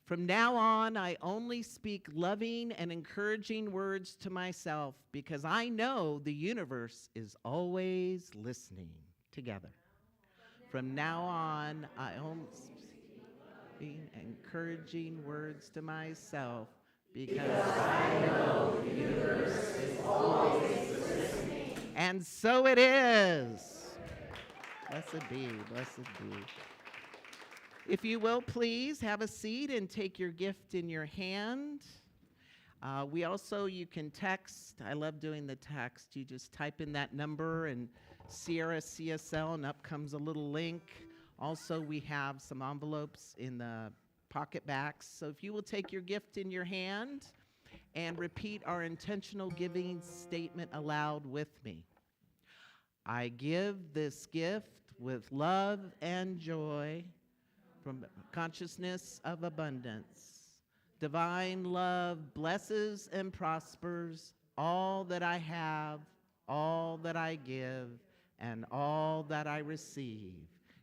From now on, I only speak loving and encouraging words to myself because I know the universe is always listening. Together. From now on, I only speak encouraging words to myself because I know the universe is always listening. And so it is. Blessed be, blessed be. If you will, please have a seat and take your gift in your hand. You can text. I love doing the text. You just type in that number and Sierra CSL, and up comes a little link. Also, we have some envelopes in the pocket backs. So if you will take your gift in your hand and repeat our intentional giving statement aloud with me. I give this gift with love and joy from consciousness of abundance. Divine love blesses and prospers all that I have, all that I give, and all that I receive.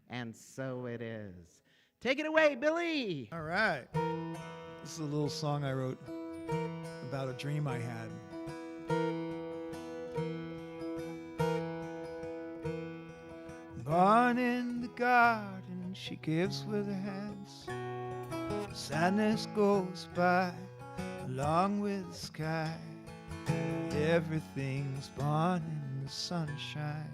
And so it is. Take it away, Billy. All right. This is a little song I wrote about a dream I had. Born in the garden, she gives with her hands. Sadness goes by along with the sky. Everything's born in the sunshine.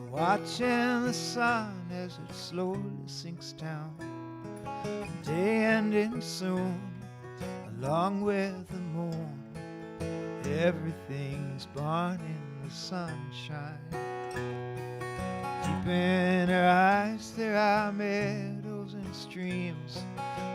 Watching the sun as it slowly sinks down. Day ending soon, along with the moon. Everything's born in the sunshine. Deep in her eyes there are meadows and streams.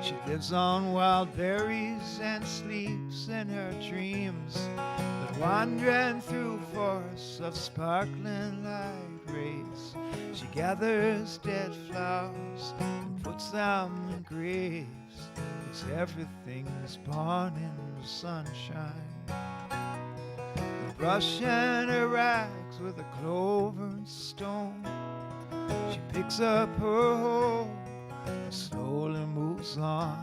She lives on wild berries and sleeps in her dreams. But wandering through forests of sparkling light rays, she gathers dead flowers and puts them in graves. 'Cause everything's born in the sunshine. Brushing her rags with a clover and stone, she picks up her hoe and slowly moves on.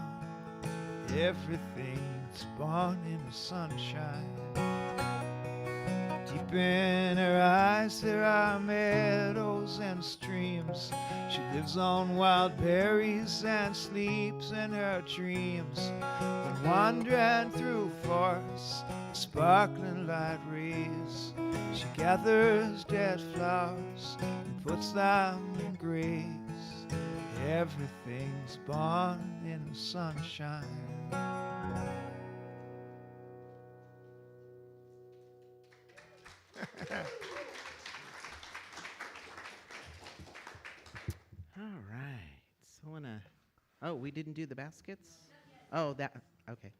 Everything's born in the sunshine. Deep in her eyes there are meadows and streams. She lives on wild berries and sleeps in her dreams. When wandering through forests, sparkling light rays, she gathers dead flowers and puts them in graves. Everything's born in the sunshine. All right. So we didn't do the baskets? Oh, okay.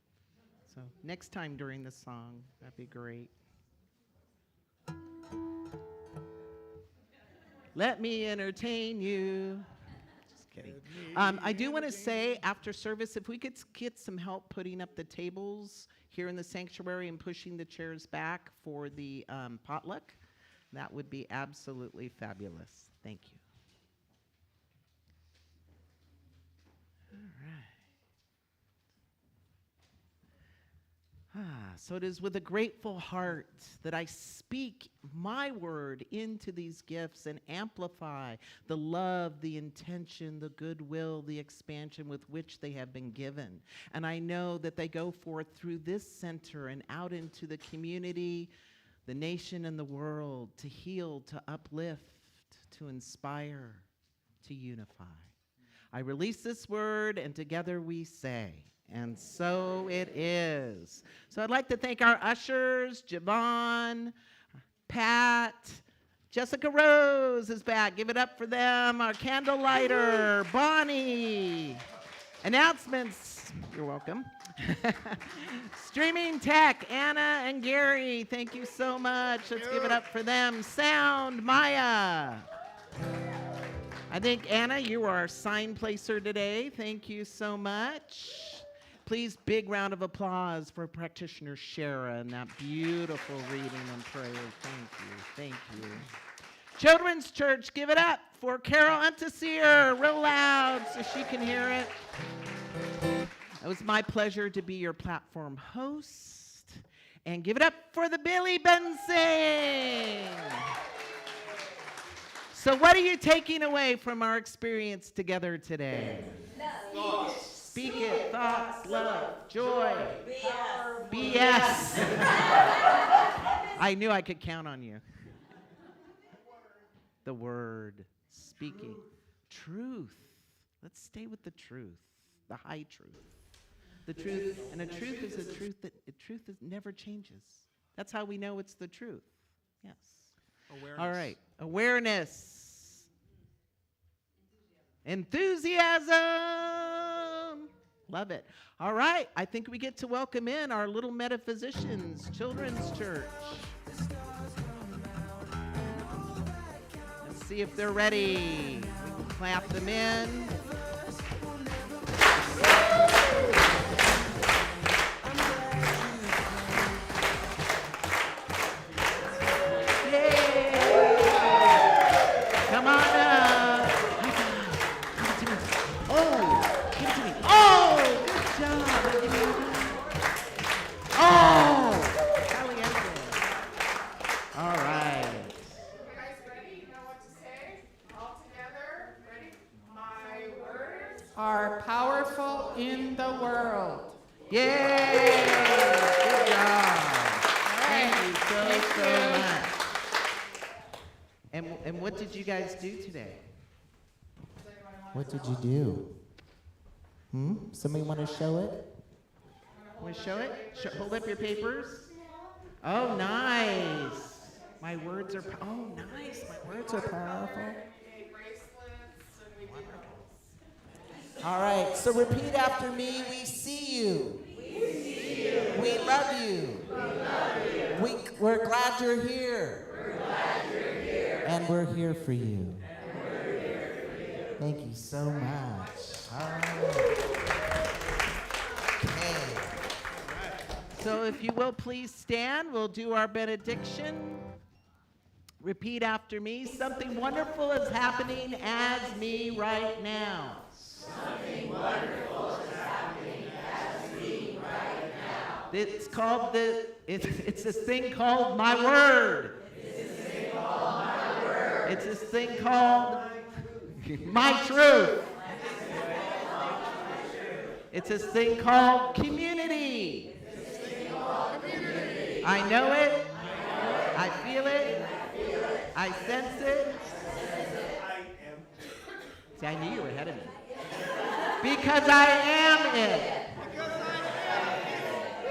So next time during the song, that'd be great. Let me entertain you. Just kidding. I do want to say after service, if we could get some help putting up the tables here in the sanctuary and pushing the chairs back for the potluck, that would be absolutely fabulous. Thank you. So it is with a grateful heart that I speak my word into these gifts and amplify the love, the intention, the goodwill, the expansion with which they have been given. And I know that they go forth through this center and out into the community, the nation, and the world to heal, to uplift, to inspire, to unify. I release this word, and together we say, and so it is. So I'd like to thank our ushers, Javon, Pat, Jessica Rose is back. Give it up for them. Our candle lighter, Bonnie. Announcements, you're welcome. Streaming tech, Anna and Gary, thank you so much. Let's give it up for them. Sound, Maya. I think, Anna, you are our sign placer today. Thank you so much. Please, big round of applause for practitioner Shara and that beautiful reading and prayer. Thank you. Children's Church, give it up for Carol Untasier, real loud so she can hear it. It was my pleasure to be your platform host. And give it up for the Billy Benson. So what are you taking away from our experience together today? Thoughts. Speak it, thoughts, love, joy, BS. I knew I could count on you. The word, speaking, truth. Let's stay with the truth, the high truth. The truth, and a truth is a truth that never changes. That's how we know it's the truth. Yes. Awareness. All right. Awareness. Enthusiasm. Love it. All right. I think we get to welcome in our little metaphysicians, Children's Church. Let's see if they're ready. We can clap them in. Come on up. High five. Give it to me. Oh, give it to me. Oh, good job. Give me a high. Oh, caliente. All right. You guys ready? You know what to say? All together. Ready? My words are powerful in the world. Yay! Good job. Thank you so much. And what did you guys do today? What did you do? Somebody want to show it? Want to show it? Hold up your papers. Oh, nice. My words are. Oh, nice. My words are powerful. All right, so repeat after me. We see you. We see you. We love you. We love you. We're glad you're here. We're glad you're here. And we're here for you. And we're here for you. Thank you so much. All right. Okay. So if you will please stand, we'll do our benediction. Repeat after me. Something wonderful is happening as me right now. Something wonderful is happening as me right now. It's called it's this thing called my word. It's this thing called my word. It's this thing called my truth. It's this thing called community. I know it. I feel it. I sense it. See, I knew you were ahead of me. Because I am it.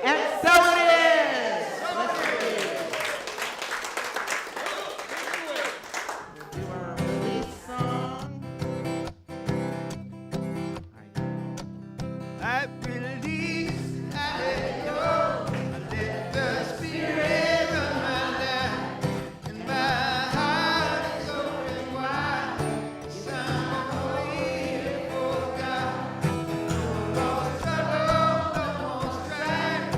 And so it is. Let's see. We'll do our release song. I release, I let go, I let the spirit run my life, and my heart is open wide. Yes, I'm only here for God. No more trouble, no more strife.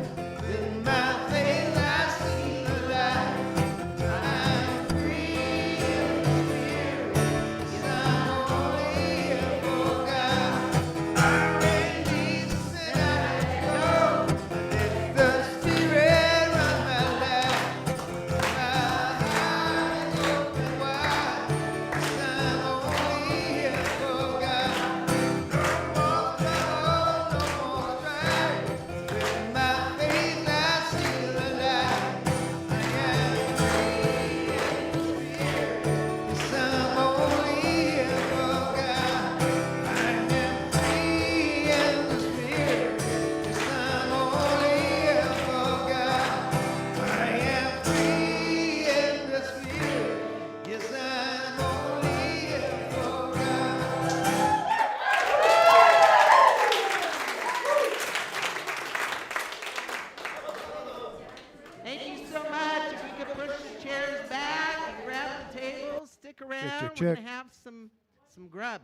With my faith I see the light. I'm free in the spirit. Yes, I'm only here for God. I release and I let go. I let the spirit run my life. My heart is open wide. Yes, I'm only here for God. No more trouble, no more strife. With my faith I see the light. I am free in the spirit. Yes, I'm only here for God. I am free in the spirit. Yes, I'm only here for God. I am free in the spirit. Yes, I'm only here for God. Thank you so much. If you could push the chairs back and grab the tables, stick around. check, We're check. gonna have some grub.